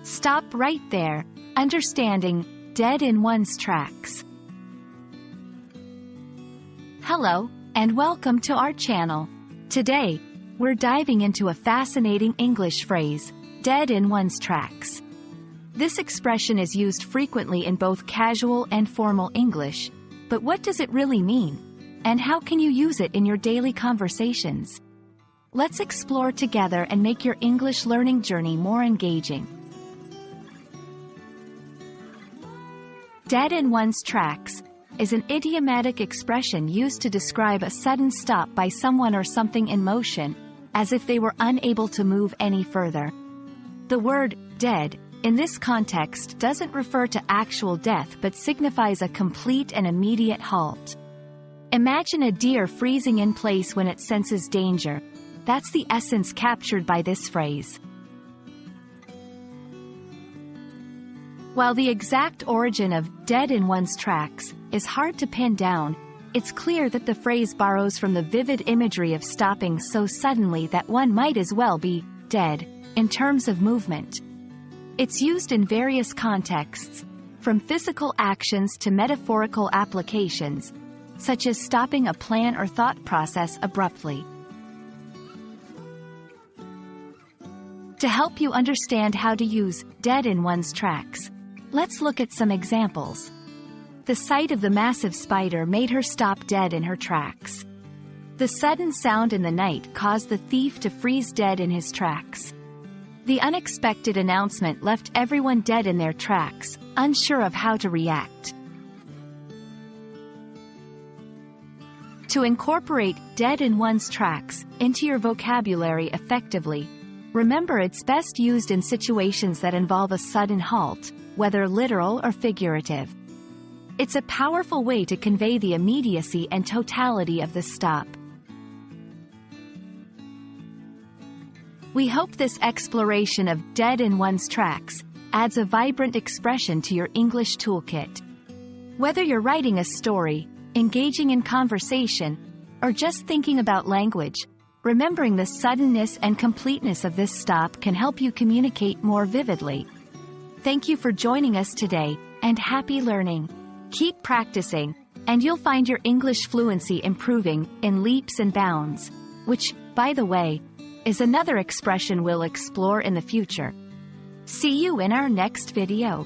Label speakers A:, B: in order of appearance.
A: Stop right there, understanding, dead in one's tracks. Hello, and welcome to our channel. Today, we're diving into a fascinating English phrase, dead in one's tracks. This expression is used frequently in both casual and formal English, but what does it really mean? And how can you use it in your daily conversations? Let's explore together and make your English learning journey more engaging. Dead in one's tracks is an idiomatic expression used to describe a sudden stop by someone or something in motion, as if they were unable to move any further. The word dead in this context doesn't refer to actual death but signifies a complete and immediate halt. Imagine a deer freezing in place when it senses danger. That's the essence captured by this phrase. While the exact origin of dead in one's tracks is hard to pin down, it's clear that the phrase borrows from the vivid imagery of stopping so suddenly that one might as well be dead in terms of movement. It's used in various contexts, from physical actions to metaphorical applications, such as stopping a plan or thought process abruptly. To help you understand how to use dead in one's tracks, let's look at some examples. The sight of the massive spider made her stop dead in her tracks. The sudden sound in the night caused the thief to freeze dead in his tracks. The unexpected announcement left everyone dead in their tracks, unsure of how to react. To incorporate dead in one's tracks into your vocabulary effectively, remember it's best used in situations that involve a sudden halt, whether literal or figurative. It's a powerful way to convey the immediacy and totality of the stop. We hope this exploration of dead in one's tracks adds a vibrant expression to your English toolkit. Whether you're writing a story, engaging in conversation, or just thinking about language, remembering the suddenness and completeness of this stop can help you communicate more vividly. Thank you for joining us today, and happy learning. Keep practicing, and you'll find your English fluency improving in leaps and bounds, which, by the way, is another expression we'll explore in the future. See you in our next video.